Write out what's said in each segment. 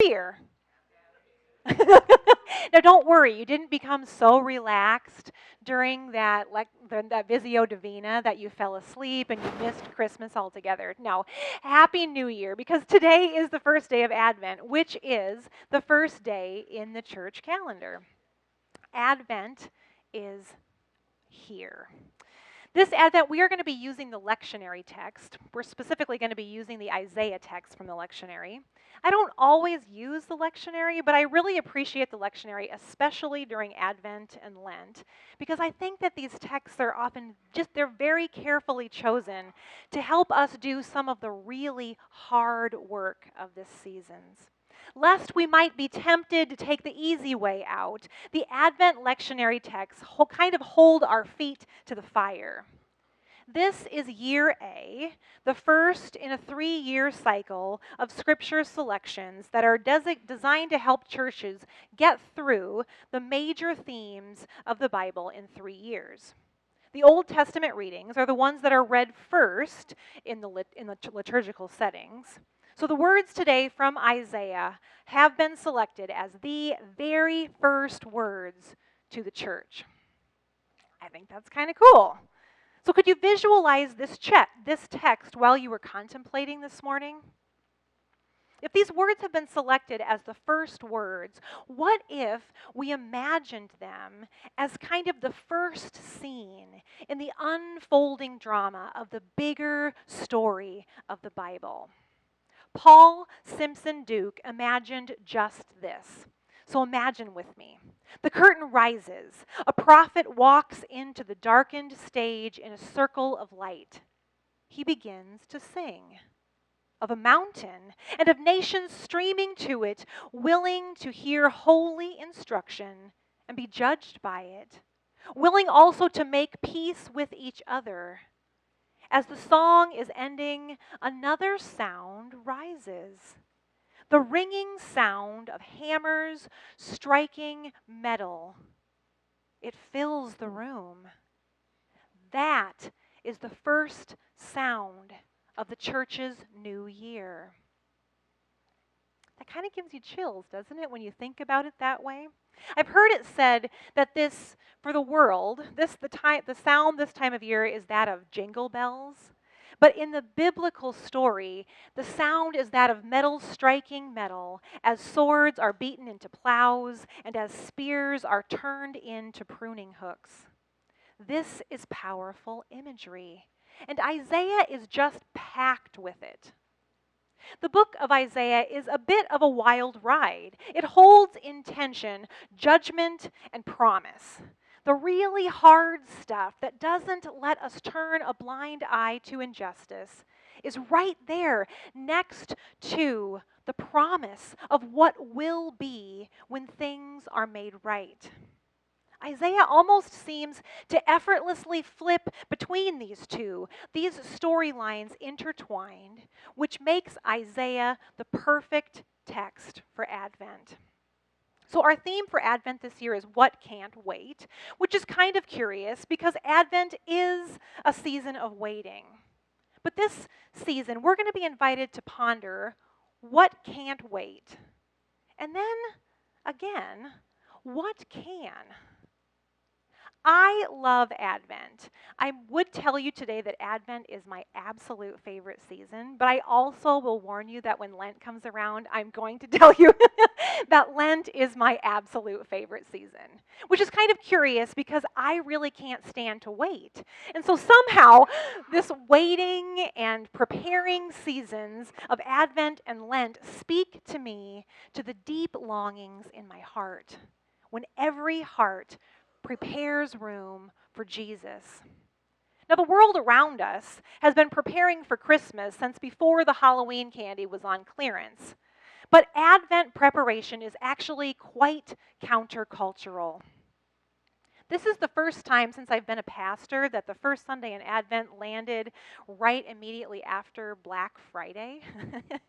Here. Now, don't worry, you didn't become so relaxed during that Visio Divina that you fell asleep and you missed Christmas altogether. No, Happy New Year, because today is the first day of Advent, which is the first day in the church calendar. Advent is here. This Advent, we are going to be using the lectionary text. We're specifically going to be using the Isaiah text from the lectionary. I don't always use the lectionary, but I really appreciate the lectionary, especially during Advent and Lent, because I think that these texts are often they're very carefully chosen to help us do some of the really hard work of this season's. Lest we might be tempted to take the easy way out, the Advent lectionary texts kind of hold our feet to the fire. This is year A, the first in a 3-year cycle of scripture selections that are designed to help churches get through the major themes of the Bible in 3 years. The Old Testament readings are the ones that are read first in the liturgical settings. So the words today from Isaiah have been selected as the very first words to the church. I think that's kind of cool. So could you visualize this text while you were contemplating this morning? If these words have been selected as the first words, what if we imagined them as kind of the first scene in the unfolding drama of the bigger story of the Bible? Paul Simpson Duke imagined just this. So imagine with me. The curtain rises. A prophet walks into the darkened stage in a circle of light. He begins to sing of a mountain and of nations streaming to it, willing to hear holy instruction and be judged by it, willing also to make peace with each other. As the song is ending, another sound rises. The ringing sound of hammers striking metal. It fills the room. That is the first sound of the church's new year. That kind of gives you chills, doesn't it, when you think about it that way? I've heard it said that this, for the world, the sound this time of year is that of jingle bells. But in the biblical story, the sound is that of metal striking metal as swords are beaten into plows and as spears are turned into pruning hooks. This is powerful imagery, and Isaiah is just packed with it. The book of Isaiah is a bit of a wild ride. It holds in tension judgment and promise. The really hard stuff that doesn't let us turn a blind eye to injustice is right there next to the promise of what will be when things are made right. Isaiah almost seems to effortlessly flip between these storylines intertwined, which makes Isaiah the perfect text for Advent. So our theme for Advent this year is What Can't Wait, which is kind of curious because Advent is a season of waiting. But this season, we're going to be invited to ponder what can't wait. And then, again, what can? I love Advent. I would tell you today that Advent is my absolute favorite season, but I also will warn you that when Lent comes around, I'm going to tell you that Lent is my absolute favorite season, which is kind of curious because I really can't stand to wait. And so somehow, this waiting and preparing seasons of Advent and Lent speak to me to the deep longings in my heart, when every heart prepares room for Jesus. Now, the world around us has been preparing for Christmas since before the Halloween candy was on clearance. But Advent preparation is actually quite countercultural. This is the first time since I've been a pastor that the first Sunday in Advent landed right immediately after Black Friday. And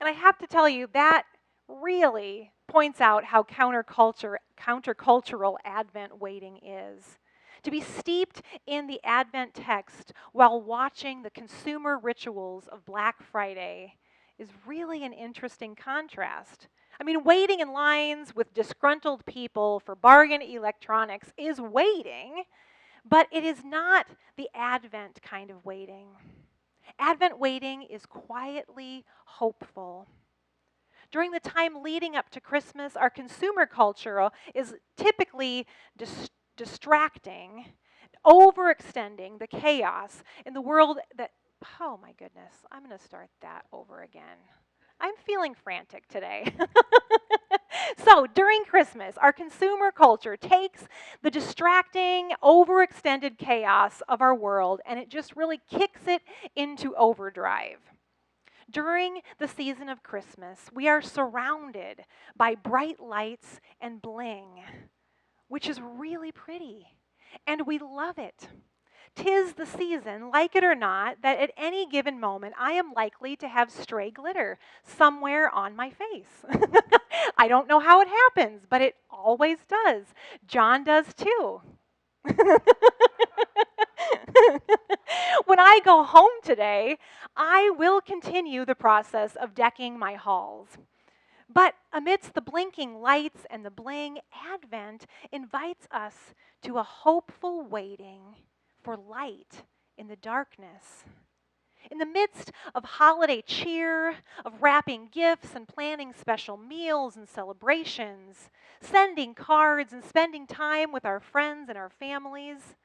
I have to tell you, that really points out how countercultural Advent waiting is. To be steeped in the Advent text while watching the consumer rituals of Black Friday is really an interesting contrast. I mean, waiting in lines with disgruntled people for bargain electronics is waiting, but it is not the Advent kind of waiting. Advent waiting is quietly hopeful. During the time leading up to Christmas, our consumer culture is typically distracting, overextending the chaos in the world that, oh my goodness, I'm going to start that over again. I'm feeling frantic today. So, during Christmas, our consumer culture takes the distracting, overextended chaos of our world and it just really kicks it into overdrive. During the season of Christmas, we are surrounded by bright lights and bling, which is really pretty, and we love it. 'Tis the season, like it or not, that at any given moment I am likely to have stray glitter somewhere on my face. I don't know how it happens, but it always does. John does too. When I go home today, I will continue the process of decking my halls. But amidst the blinking lights and the bling, Advent invites us to a hopeful waiting for light in the darkness. In the midst of holiday cheer, of wrapping gifts and planning special meals and celebrations, sending cards and spending time with our friends and our families,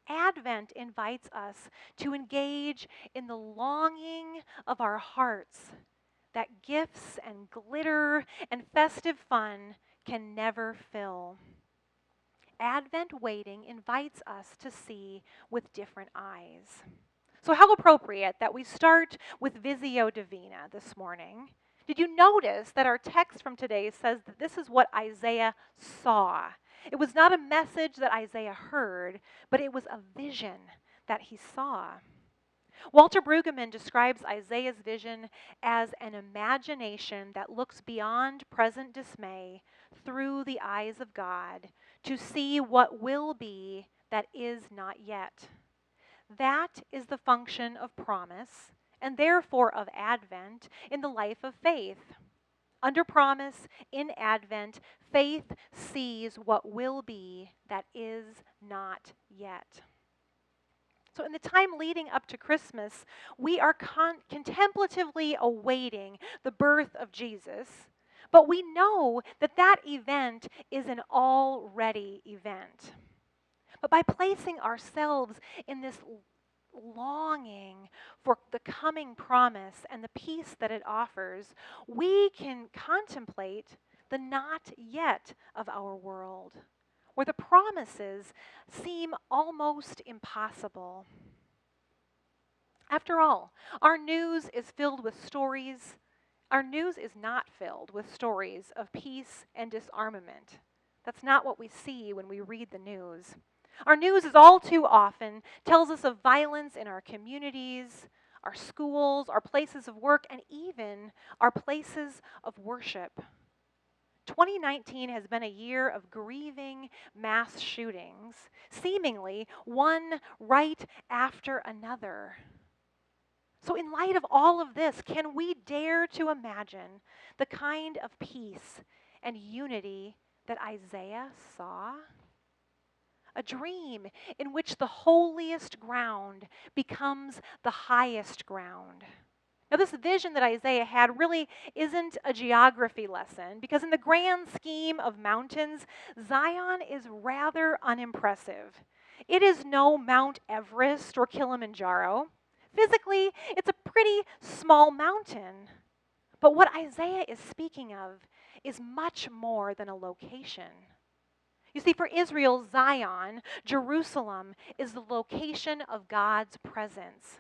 Advent invites us to engage in the longing of our hearts that gifts and glitter and festive fun can never fill. Advent waiting invites us to see with different eyes. So, how appropriate that we start with Visio Divina this morning. Did you notice that our text from today says that this is what Isaiah saw? It was not a message that Isaiah heard, but it was a vision that he saw. Walter Brueggemann describes Isaiah's vision as an imagination that looks beyond present dismay through the eyes of God to see what will be that is not yet. That is the function of promise, and therefore of Advent, in the life of faith. Under promise, in Advent, faith sees what will be that is not yet. So, in the time leading up to Christmas, we are contemplatively awaiting the birth of Jesus, but we know that that event is an already event. But by placing ourselves in this longing for the coming promise and the peace that it offers, we can contemplate the not yet of our world, where the promises seem almost impossible. After all, our news is filled with stories. Our news is not filled with stories of peace and disarmament. That's not what we see when we read the news. Our news is all too often tells us of violence in our communities, our schools, our places of work, and even our places of worship. 2019 has been a year of grieving mass shootings, seemingly one right after another. So, in light of all of this, can we dare to imagine the kind of peace and unity that Isaiah saw? A dream in which the holiest ground becomes the highest ground. Now, this vision that Isaiah had really isn't a geography lesson because, in the grand scheme of mountains, Zion is rather unimpressive. It is no Mount Everest or Kilimanjaro. Physically, it's a pretty small mountain. But what Isaiah is speaking of is much more than a location. You see, for Israel, Zion, Jerusalem, is the location of God's presence.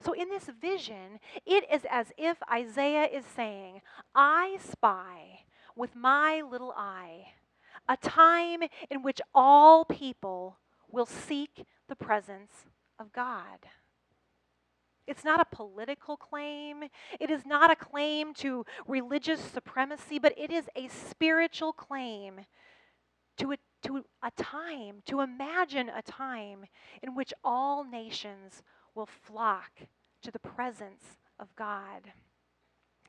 So in this vision, it is as if Isaiah is saying, I spy with my little eye a time in which all people will seek the presence of God. It's not a political claim. It is not a claim to religious supremacy, but it is a spiritual claim to a time, to imagine a time in which all nations will flock to the presence of God.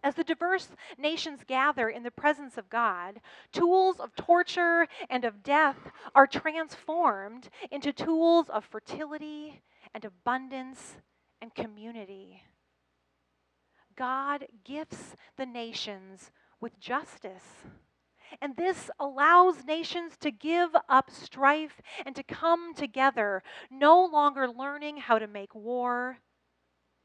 As the diverse nations gather in the presence of God, tools of torture and of death are transformed into tools of fertility and abundance and community. God gifts the nations with justice. And this allows nations to give up strife and to come together, no longer learning how to make war,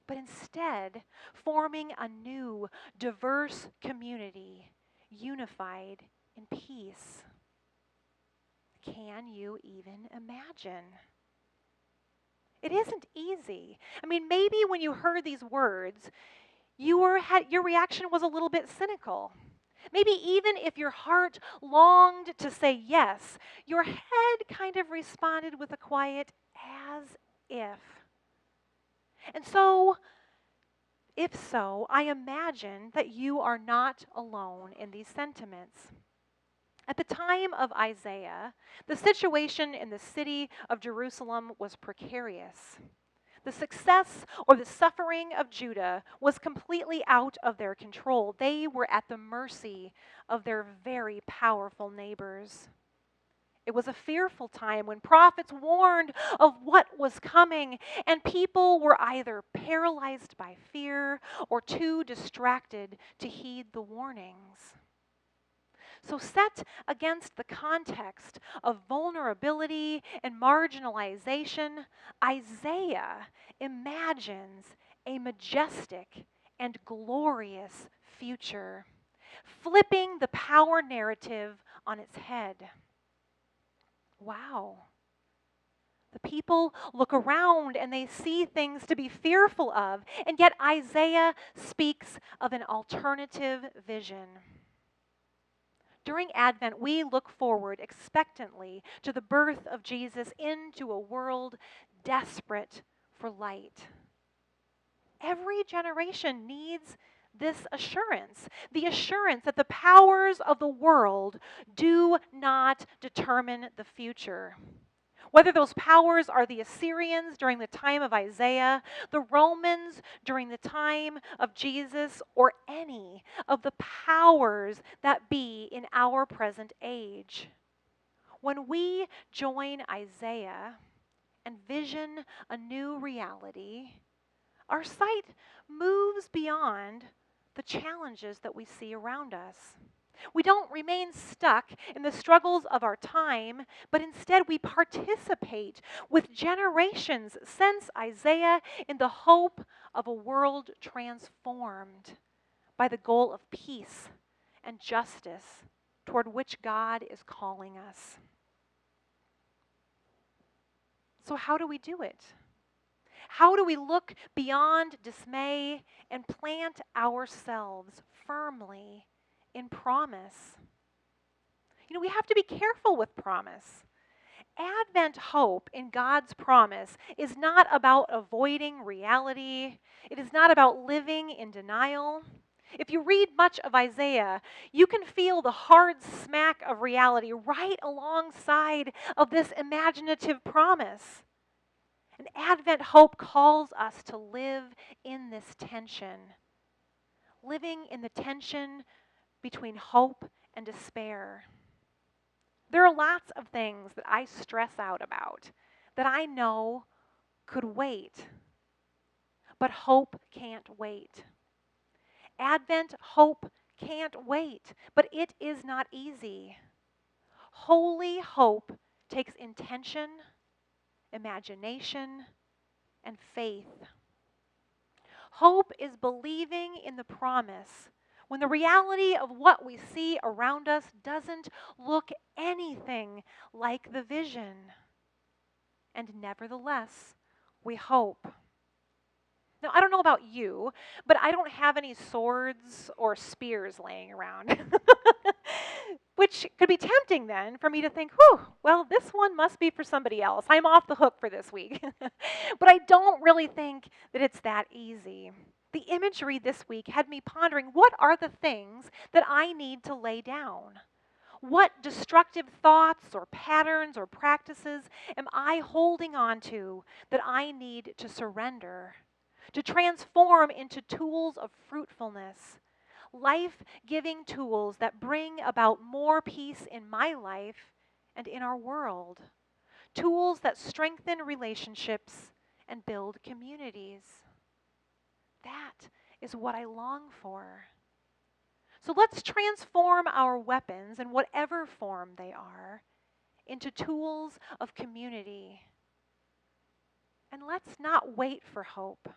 but instead forming a new, diverse community, unified in peace. Can you even imagine? It isn't easy. I mean, maybe when you heard these words, your reaction was a little bit cynical. Maybe even if your heart longed to say yes, your head kind of responded with a quiet as if. And so, if so, I imagine that you are not alone in these sentiments. At the time of Isaiah, the situation in the city of Jerusalem was precarious. The success or the suffering of Judah was completely out of their control. They were at the mercy of their very powerful neighbors. It was a fearful time when prophets warned of what was coming, and people were either paralyzed by fear or too distracted to heed the warnings. So, set against the context of vulnerability and marginalization, Isaiah imagines a majestic and glorious future, flipping the power narrative on its head. Wow. The people look around and they see things to be fearful of, and yet Isaiah speaks of an alternative vision. During Advent, we look forward expectantly to the birth of Jesus into a world desperate for light. Every generation needs this assurance, the assurance that the powers of the world do not determine the future. Whether those powers are the Assyrians during the time of Isaiah, the Romans during the time of Jesus, or any of the powers that be in our present age. When we join Isaiah and vision a new reality, our sight moves beyond the challenges that we see around us. We don't remain stuck in the struggles of our time, but instead we participate with generations since Isaiah in the hope of a world transformed by the goal of peace and justice toward which God is calling us. So, how do we do it? How do we look beyond dismay and plant ourselves firmly in promise? You know, we have to be careful with promise. Advent hope in God's promise is not about avoiding reality. It is not about living in denial. If you read much of Isaiah, you can feel the hard smack of reality right alongside of this imaginative promise. And Advent hope calls us to live in this tension, living in the tension between hope and despair. There are lots of things that I stress out about that I know could wait, but hope can't wait. Advent hope can't wait, but it is not easy. Holy hope takes intention, imagination, and faith. Hope is believing in the promise when the reality of what we see around us doesn't look anything like the vision. And nevertheless, we hope. Now, I don't know about you, but I don't have any swords or spears laying around. Which could be tempting then for me to think, whew, well, this one must be for somebody else. I'm off the hook for this week. But I don't really think that it's that easy. The imagery this week had me pondering, what are the things that I need to lay down? What destructive thoughts or patterns or practices am I holding on to that I need to surrender, to transform into tools of fruitfulness, life-giving tools that bring about more peace in my life and in our world. Tools that strengthen relationships and build communities. That is what I long for. So let's transform our weapons, in whatever form they are, into tools of community. And let's not wait for hope.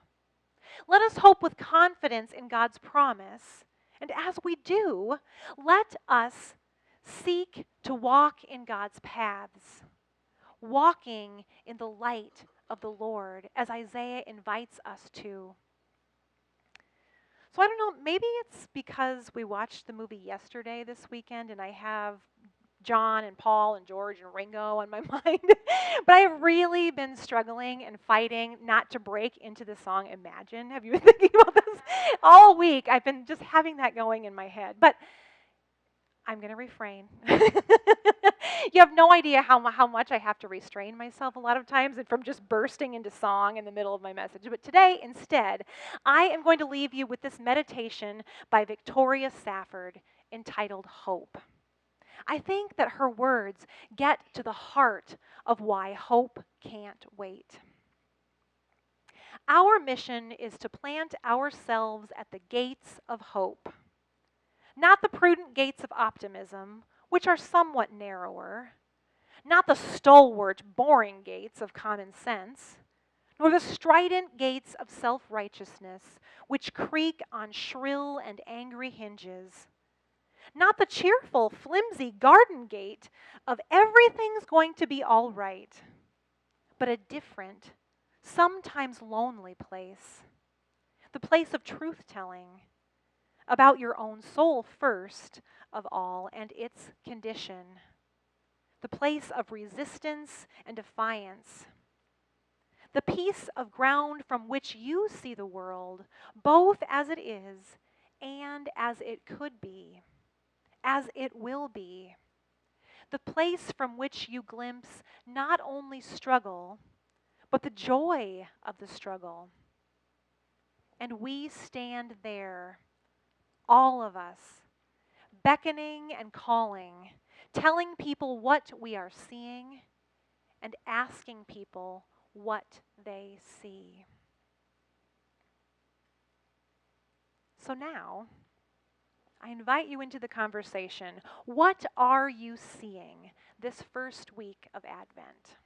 Let us hope with confidence in God's promise. And as we do, let us seek to walk in God's paths, walking in the light of the Lord, as Isaiah invites us to. So I don't know, maybe it's because we watched the movie yesterday this weekend and I have John and Paul and George and Ringo on my mind. But I've really been struggling and fighting not to break into the song Imagine. Have you been thinking about this? All week I've been just having that going in my head. But I'm going to refrain. You have no idea how much I have to restrain myself a lot of times from just bursting into song in the middle of my message. But today, instead, I am going to leave you with this meditation by Victoria Safford entitled Hope. I think that her words get to the heart of why hope can't wait. Our mission is to plant ourselves at the gates of hope, not the prudent gates of optimism, which are somewhat narrower, not the stalwart, boring gates of common sense, nor the strident gates of self-righteousness, which creak on shrill and angry hinges, not the cheerful, flimsy garden gate of everything's going to be all right, but a different, sometimes lonely place, the place of truth-telling about your own soul first of all and its condition, the place of resistance and defiance, the piece of ground from which you see the world, both as it is and as it could be, as it will be, the place from which you glimpse not only struggle, but the joy of the struggle. And we stand there, all of us, beckoning and calling, telling people what we are seeing, and asking people what they see. So now, I invite you into the conversation. What are you seeing this first week of Advent?